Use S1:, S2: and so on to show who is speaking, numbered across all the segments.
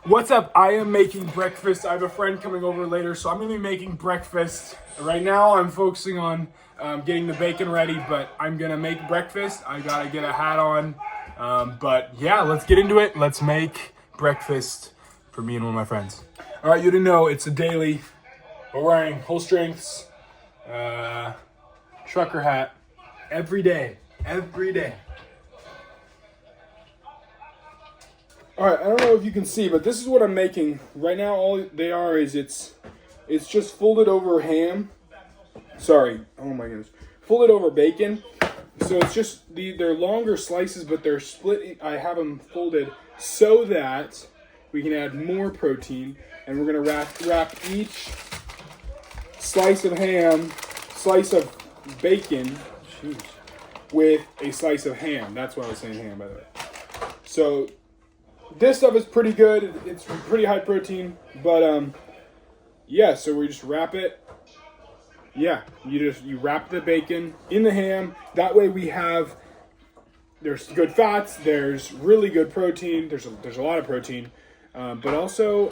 S1: What's up? I am making breakfast. I have a friend coming over later, so I'm going to be making breakfast. Right now, I'm focusing on getting the bacon ready, but I'm going to make breakfast. I got to get a hat on. But yeah, let's get into it. Let's make breakfast for me and one of my friends. All right, you didn't know it's a daily. We're wearing whole strengths, trucker hat every day. Every day. All right, I don't know if you can see, but this is what I'm making. Right now, all they are is it's just folded over ham. Sorry, oh my goodness. Folded over bacon. So it's just, they're longer slices, but they're split. I have them folded so that we can add more protein. And we're going to wrap each slice of bacon, with a slice of ham. That's why I was saying ham, by the way. So this stuff is pretty good. It's pretty high protein, but yeah. So we just wrap it. Yeah, you wrap the bacon in the ham. That way there's good fats. There's really good protein. There's a lot of protein, but also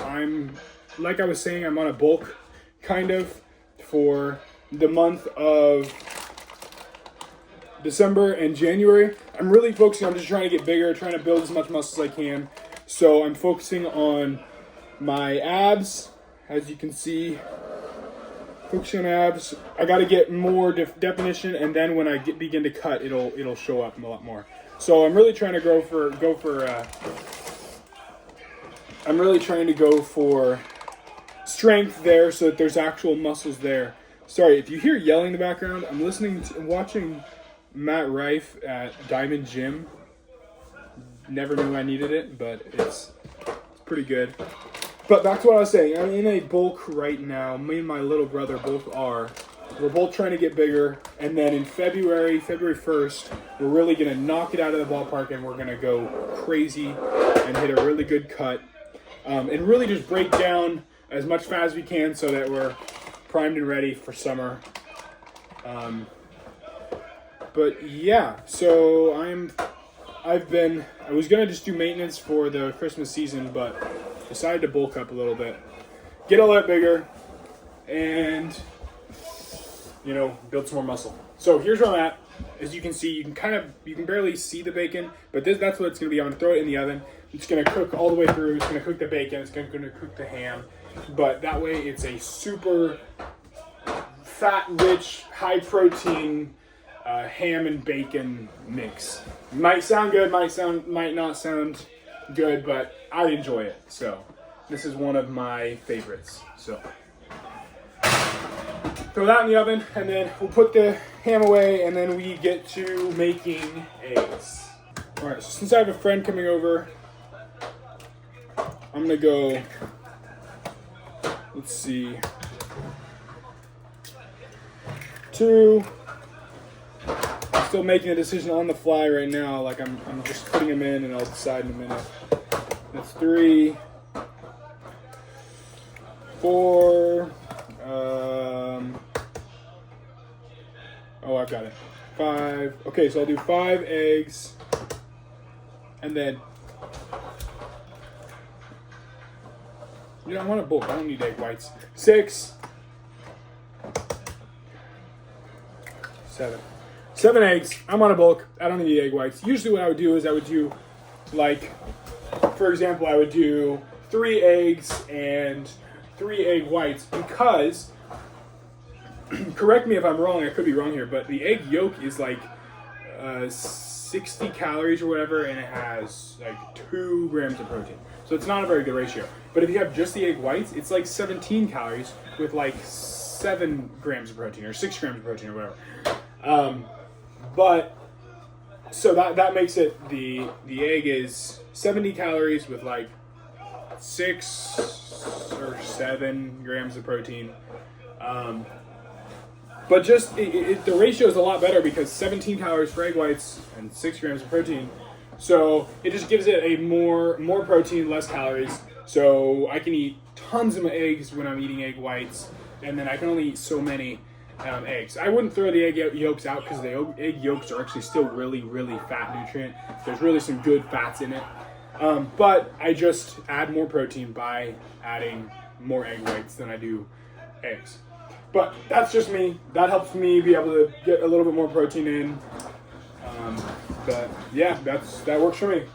S1: like I was saying, I'm on a bulk kind of for the month of December and January. I'm really focusing on just trying to get bigger, trying to build as much muscle as I can. So I'm focusing on my abs, as you can see. Focusing on abs. I got to get more definition, and then when I begin to cut, it'll show up a lot more. So I'm really trying to go for strength there, so that there's actual muscles there. Sorry if you hear yelling in the background. I'm watching Matt Rife at Diamond Gym. Never knew I needed it, but it's pretty good. But back to what I was saying. I'm in a bulk right now. Me and my little brother both are. We're both trying to get bigger. And then in February 1st, we're really going to knock it out of the ballpark, and we're going to go crazy and hit a really good cut. And really just break down as much fat as we can so that we're primed and ready for summer. But yeah, so I was going to just do maintenance for the Christmas season, but decided to bulk up a little bit, get a lot bigger, and, build some more muscle. So here's where I'm at. As you can see, you can barely see the bacon, but that's what it's going to be. I'm going to throw it in the oven. It's going to cook all the way through. It's going to cook the bacon. It's going to cook the ham. But that way it's a super fat-rich, high-protein ham and bacon mix. Might sound good, might not sound good, but I enjoy it. So this is one of my favorites. So throw that in the oven, and then we'll put the ham away, and then we get to making eggs. All right, so since I have a friend coming over, I'm gonna go, let's see, still making a decision on the fly right now. Like I'm just putting them in, and I'll decide in a minute. That's 3, 4. I've got it. 5. Okay, so I'll do 5 eggs, and then I want a bulk. I don't need egg whites. 6, 7. 7 eggs. I'm on a bulk. I don't need egg whites. Usually what I would do is for example, I would do 3 eggs and 3 egg whites, because, correct me if I'm wrong, I could be wrong here, but the egg yolk is 60 calories or whatever, and it has 2 grams of protein. So it's not a very good ratio. But if you have just the egg whites, it's 17 calories with 7 grams of protein, or 6 grams of protein, or whatever. But so that makes it the egg is 70 calories with 6 or 7 grams of protein. But just the ratio is a lot better, because 17 calories for egg whites and 6 grams of protein. So it just gives it a more protein, less calories. So I can eat tons of eggs when I'm eating egg whites, and then I can only eat so many eggs. I wouldn't throw the egg yolks out, because the egg yolks are actually still really, really fat nutrient. There's really some good fats in it. But I just add more protein by adding more egg whites than I do eggs. But that's just me. That helps me be able to get a little bit more protein in. But yeah, that works for me.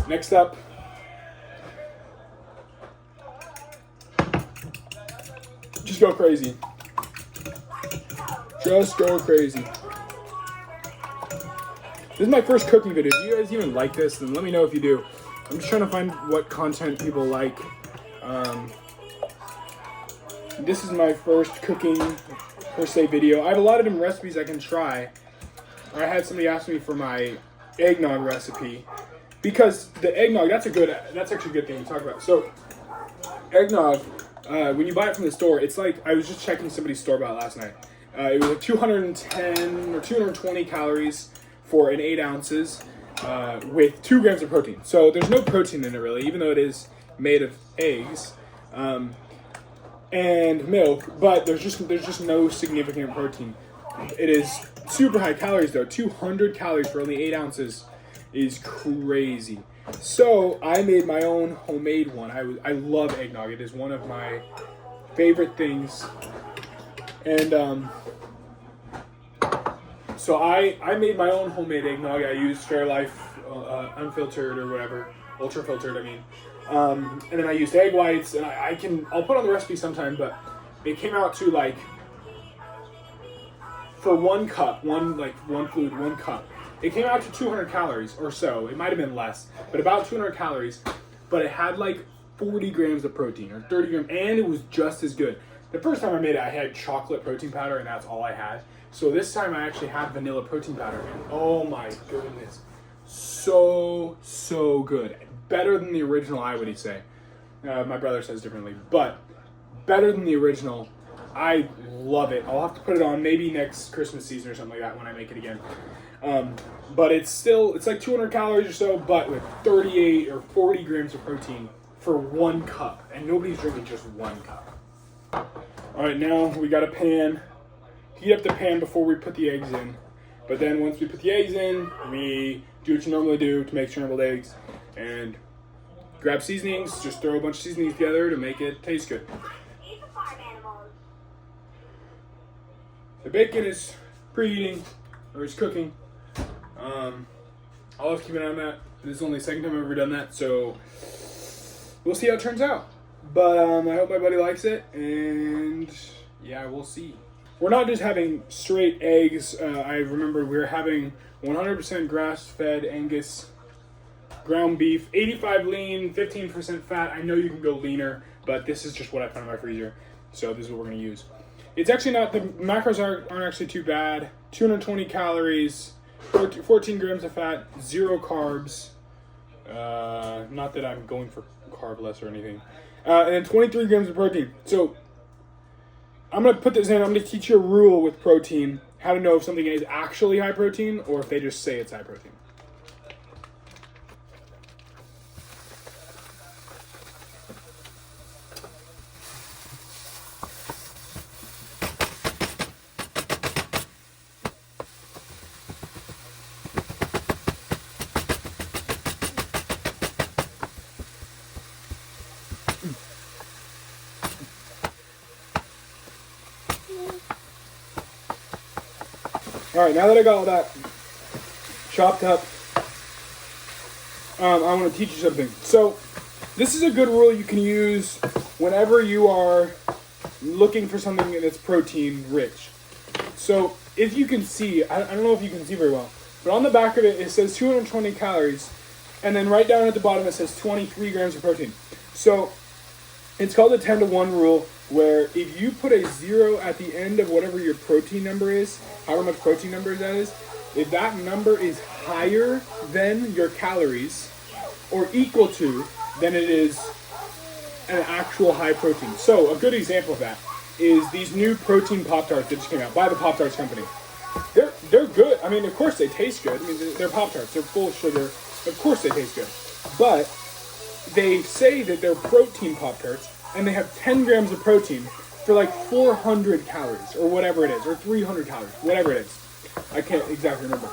S1: Next up, just go crazy. Just go crazy. This is my first cooking video. Do you guys even like this? Then let me know if you do. I'm just trying to find what content people like. This is my first cooking per se video. I have a lot of different recipes I can try. I had somebody ask me for my eggnog recipe. Because the eggnog, that's actually a good thing to talk about. So, eggnog, when you buy it from the store, it's like, I was just checking somebody's store-bought last night. It was like 210 or 220 calories for an 8 ounces with 2 grams of protein. So there's no protein in it really, even though it is made of eggs and milk, but there's just no significant protein. It is super high calories though. 200 calories for only 8 ounces is crazy. So I made my own homemade one. I love eggnog. It is one of my favorite things. And so I made my own homemade eggnog. I used Fairlife unfiltered or whatever, ultra filtered. I mean, and then I used egg whites. And I'll put on the recipe sometime, but it came out to like for 1 cup, one cup. It came out to 200 calories or so. It might have been less, but about 200 calories. But it had like 40 grams of protein or 30 grams, and it was just as good. The first time I made it, I had chocolate protein powder, and that's all I had. So this time I actually had vanilla protein powder, and oh my goodness, so good. Better than the original, I would say. My brother says differently, but better than the original. I love it. I'll have to put it on maybe next Christmas season or something like that when I make it again. But it's like 200 calories or so, but with 38 or 40 grams of protein for 1 cup. And nobody's drinking just 1 cup. All right, now we got a pan. Heat up the pan before we put the eggs in. But then once we put the eggs in, we do what you normally do to make scrambled eggs. And grab seasonings. Just throw a bunch of seasonings together to make it taste good. The bacon is preheating, or it's cooking. I'll have to keep an eye on that. This is only the second time I've ever done that, so we'll see how it turns out. But I hope my buddy likes it, and yeah, we'll see. We're not just having straight eggs. I remember we were having 100% grass-fed Angus ground beef, 85 lean, 15% fat. I know you can go leaner, but this is just what I found in my freezer, so this is what we're going to use. It's actually not, the macros aren't actually too bad. 220 calories, 14 grams of fat, 0 carbs. Not that I'm going for carb less or anything. And then 23 grams of protein. So I'm going to put this in. I'm going to teach you a rule with protein, how to know if something is actually high protein or if they just say it's high protein. All right, now that I got all that chopped up, I want to teach you something. So this is a good rule you can use whenever you are looking for something that's protein rich. So if you can see, I don't know if you can see very well, but on the back of it, it says 220 calories, and then right down at the bottom it says 23 grams of protein. So it's called the 10-to-1 rule, where if you put a 0 at the end of whatever your protein number is, however much protein number that is, if that number is higher than your calories or equal to, then it is an actual high protein. So a good example of that is these new protein Pop-Tarts that just came out by the Pop-Tarts company. They're good. I mean, of course they taste good. I mean, they're Pop-Tarts. They're full of sugar. Of course they taste good. But they say that they're protein Pop-Tarts, and they have 10 grams of protein, for like 400 calories or whatever it is, or 300 calories, whatever it is. I can't exactly remember.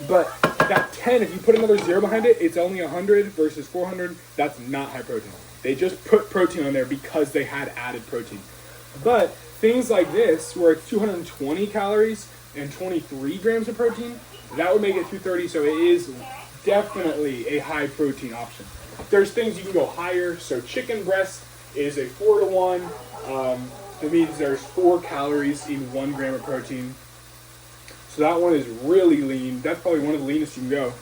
S1: But that 10, if you put another 0 behind it, it's only 100 versus 400. That's not high protein. They just put protein on there because they had added protein. But things like this, where it's 220 calories and 23 grams of protein, that would make it 230, so it is definitely a high protein option. There's things you can go higher, so chicken breast is a 4-to-1. That means there's 4 calories in 1 gram of protein. So that one is really lean. That's probably one of the leanest you can go.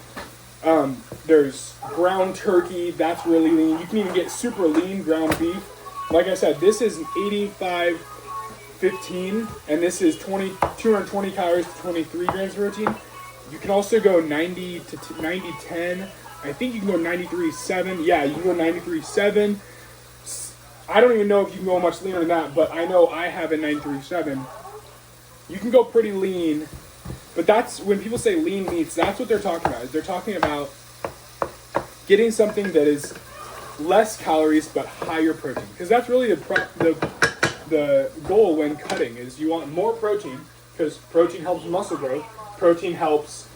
S1: There's ground turkey. That's really lean. You can even get super lean ground beef. Like I said, this is 85-15, and this is 220 calories to 23 grams of protein. You can also go 90 to 90-10. I think you can go 93-7. Yeah, you can go 93-7. I don't even know if you can go much leaner than that, but I know I have a 93-7. You can go pretty lean. But that's, when people say lean meats, that's what they're talking about. Is they're talking about getting something that is less calories but higher protein. Because that's really the goal when cutting, is you want more protein, because protein helps muscle growth. Protein helps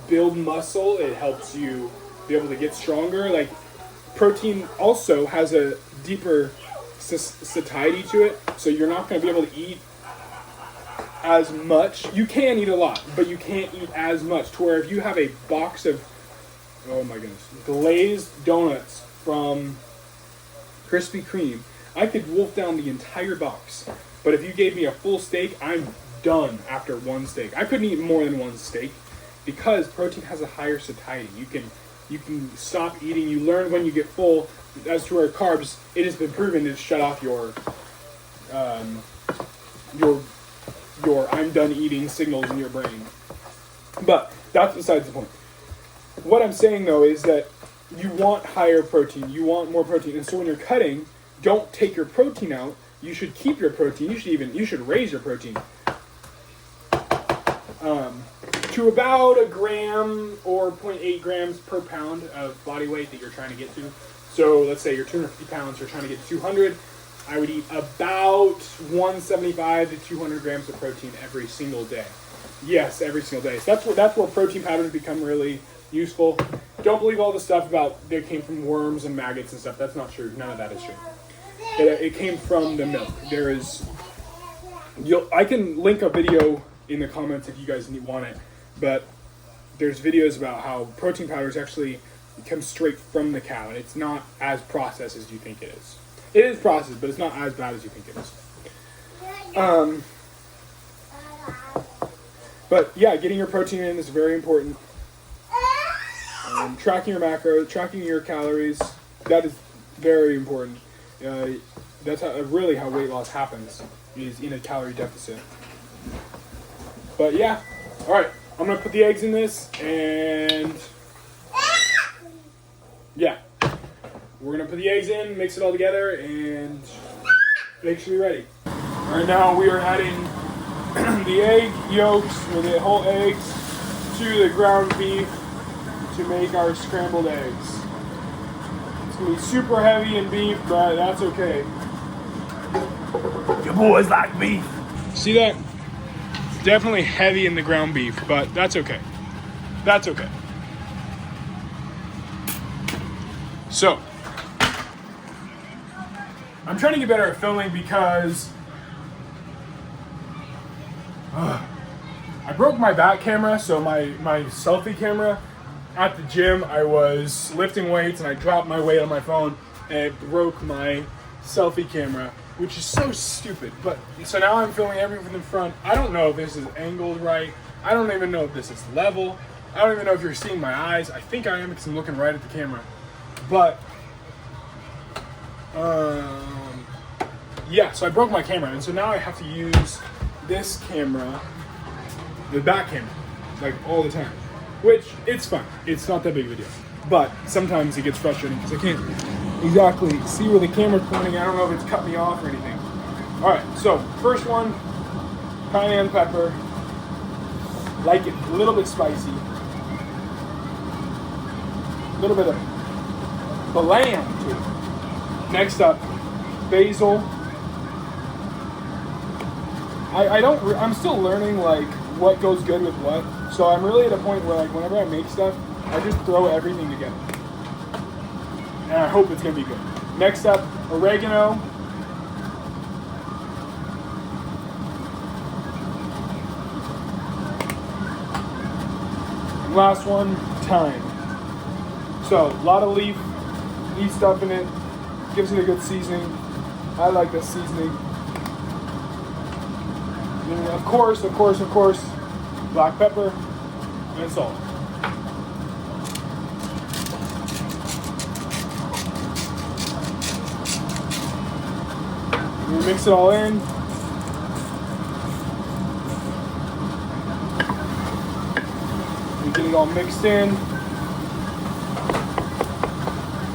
S1: build muscle. It helps you be able to get stronger. Like, protein also has a deeper satiety to it, so you're not going to be able to eat as much. You can eat a lot, but you can't eat as much, to where if you have a box of, oh my goodness, glazed donuts from Krispy Kreme, I could wolf down the entire box. But if you gave me a full steak, I'm done after one steak. I couldn't eat more than one steak, because protein has a higher satiety. You can stop eating. You learn when you get full. As to where carbs, it has been proven to shut off your I'm done eating signals in your brain. But that's besides the point. What I'm saying, though, is that you want higher protein. You want more protein. And so when you're cutting, don't take your protein out. You should keep your protein. You should raise your protein to about a gram or 0.8 grams per pound of body weight that you're trying to get to. So let's say you're 250 pounds, you're trying to get to 200. I would eat about 175 to 200 grams of protein every single day. Yes, every single day. So that's where protein powders become really useful. Don't believe all the stuff about they came from worms and maggots and stuff. That's not true. None of that is true. It came from the milk. I can link a video in the comments if you guys want it, but there's videos about how protein powders actually come straight from the cow, and it's not as processed as you think it is. It is processed, but it's not as bad as you think it is. But yeah, getting your protein in is very important. Tracking your macros, tracking your calories, that is very important. That's really how weight loss happens, is in a calorie deficit. But yeah, all right, I'm gonna put the eggs in this, and yeah, we're gonna put the eggs in, mix it all together, and make sure you're ready. All right, now we are adding the egg yolks, or the whole eggs, to the ground beef to make our scrambled eggs. It's gonna be super heavy in beef, but that's okay.
S2: Your boys like beef.
S1: See that? It's definitely heavy in the ground beef, but that's okay. That's okay. So, I'm trying to get better at filming because I broke my back camera, so my selfie camera. At the gym, I was lifting weights and I dropped my weight on my phone and it broke my selfie camera, which is so stupid. But so now I'm filming everything from the front. I don't know if this is angled right. I don't even know if this is level. I don't even know if you're seeing my eyes. I think I am because I'm looking right at the camera. But yeah, so I broke my camera, and so now I have to use this camera, the back camera, like all the time. Which, it's fun. It's not that big of a deal. But sometimes it gets frustrating because I can't exactly see where the camera's pointing. I don't know if it's cut me off or anything. Alright, so first one, cayenne pepper. Like it a little bit spicy. A little bit of bland to it. Next up, basil. I'm still learning like what goes good with what. So I'm really at a point where like whenever I make stuff, I just throw everything together. And I hope it's gonna be good. Next up, oregano. And last one, thyme. So a lot of leaf stuff in it. Gives it a good seasoning. I like this seasoning. And of course, black pepper and salt. We mix it all in. We get it all mixed in.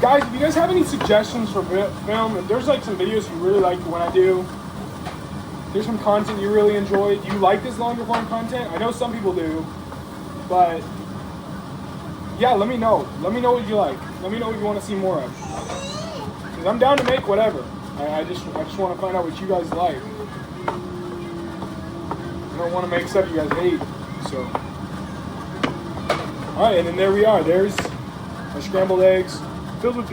S1: Guys, if you guys have any suggestions for film, if there's like some videos you really like when I do, there's some content you really enjoy. Do you like this longer form content? I know some people do, but yeah, let me know. Let me know what you like. Let me know what you want to see more of. Because I'm down to make whatever. I just want to find out what you guys like. I don't want to make stuff you guys hate. So, all right, and then there we are. There's our scrambled eggs. Filled with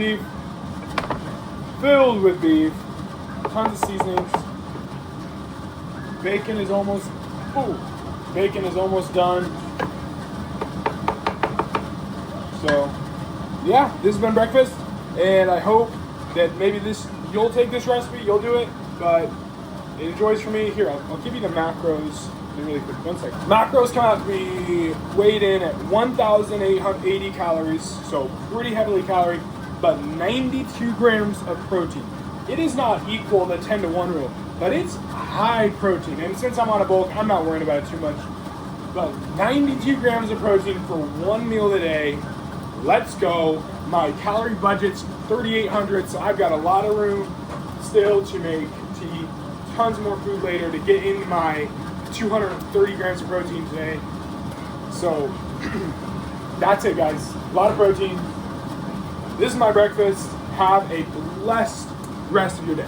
S1: beef, tons of seasonings. Bacon is almost done. So, yeah, this has been breakfast, and I hope that maybe you'll take this recipe, you'll do it, but it enjoys for me. Here, I'll give you the macros really quick. 1 second. Macros come out to be weighed in at 1,880 calories, so pretty heavily calorie, but 92 grams of protein. It is not equal the 10-to-1 rule, but it's high protein. And since I'm on a bulk, I'm not worried about it too much. But 92 grams of protein for one meal a day. Let's go. My calorie budget's 3,800, so I've got a lot of room still to eat tons more food later to get in my 230 grams of protein today. So that's it, guys. A lot of protein. This is my breakfast. Have a blessed rest of your day.